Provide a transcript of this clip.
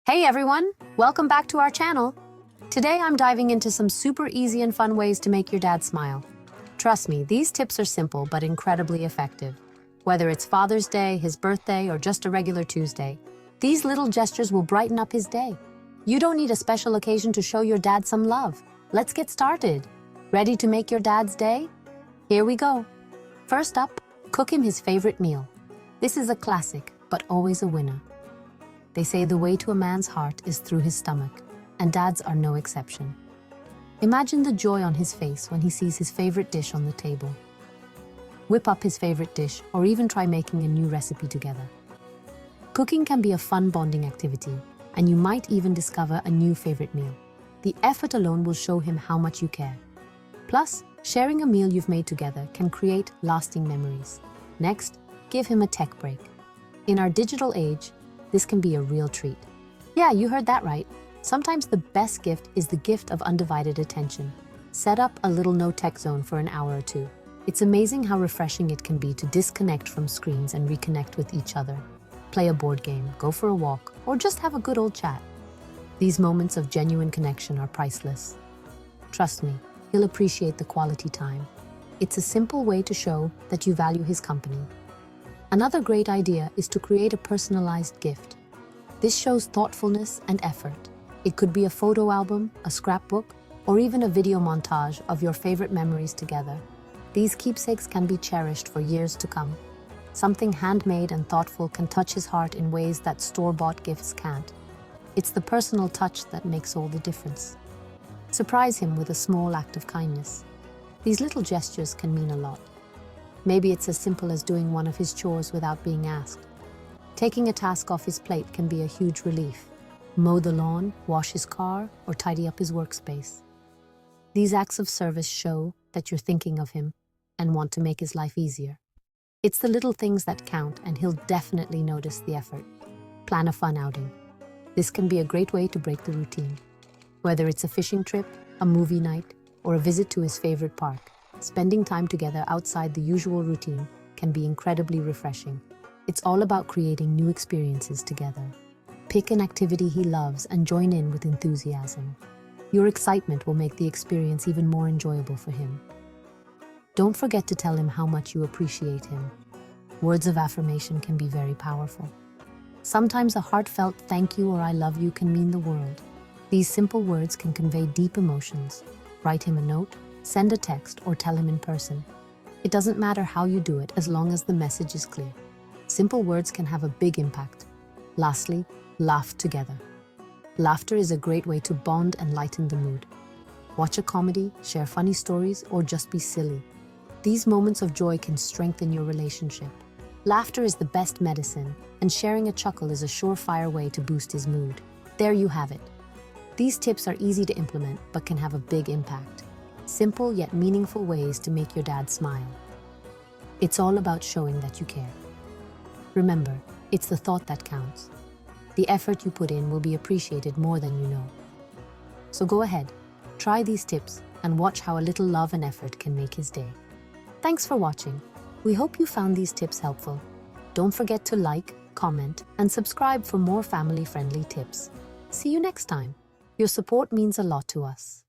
Hey everyone, welcome back to our channel. Today I'm diving into some super easy and fun ways to make your dad smile. Trust me, these tips are simple but incredibly effective. Whether it's Father's Day, his birthday, or just a regular Tuesday, these little gestures will brighten up his day. You don't need a special occasion to show your dad some love. Let's get started. Ready to make your dad's day? Here we go. First up, cook him his favorite meal. This is a classic, but always a winner. They say the way to a man's heart is through his stomach, and dads are no exception. Imagine the joy on his face when he sees his favorite dish on the table. Whip up his favorite dish, or even try making a new recipe together. Cooking can be a fun bonding activity, and you might even discover a new favorite meal. The effort alone will show him how much you care. Plus, sharing a meal you've made together can create lasting memories. Next, give him a tech break. In our digital age, this can be a real treat. Yeah, you heard that right. Sometimes the best gift is the gift of undivided attention. Set up a little no-tech zone for an hour or two. It's amazing how refreshing it can be to disconnect from screens and reconnect with each other. Play a board game, go for a walk, or just have a good old chat. These moments of genuine connection are priceless. Trust me, he'll appreciate the quality time. It's a simple way to show that you value his company. Another great idea is to create a personalized gift. This shows thoughtfulness and effort. It could be a photo album, a scrapbook, or even a video montage of your favorite memories together. These keepsakes can be cherished for years to come. Something handmade and thoughtful can touch his heart in ways that store-bought gifts can't. It's the personal touch that makes all the difference. Surprise him with a small act of kindness. These little gestures can mean a lot. Maybe it's as simple as doing one of his chores without being asked. Taking a task off his plate can be a huge relief. Mow the lawn, wash his car, or tidy up his workspace. These acts of service show that you're thinking of him and want to make his life easier. It's the little things that count, and he'll definitely notice the effort. Plan a fun outing. This can be a great way to break the routine. Whether it's a fishing trip, a movie night, or a visit to his favorite park, spending time together outside the usual routine can be incredibly refreshing. It's all about creating new experiences together. Pick an activity he loves and join in with enthusiasm. Your excitement will make the experience even more enjoyable for him. Don't forget to tell him how much you appreciate him. Words of affirmation can be very powerful. Sometimes a heartfelt thank you or I love you can mean the world. These simple words can convey deep emotions. Write him a note, send a text, or tell him in person. It doesn't matter how you do it as long as the message is clear. Simple words can have a big impact. Lastly, laugh together. Laughter is a great way to bond and lighten the mood. Watch a comedy, share funny stories, or just be silly. These moments of joy can strengthen your relationship. Laughter is the best medicine, and sharing a chuckle is a surefire way to boost his mood. There you have it. These tips are easy to implement but can have a big impact. Simple yet meaningful ways to make your dad smile. It's all about showing that you care. Remember, it's the thought that counts. The effort you put in will be appreciated more than you know. So go ahead, try these tips and watch how a little love and effort can make his day. Thanks for watching. We hope you found these tips helpful. Don't forget to like, comment, and subscribe for more family-friendly tips. See you next time. Your support means a lot to us.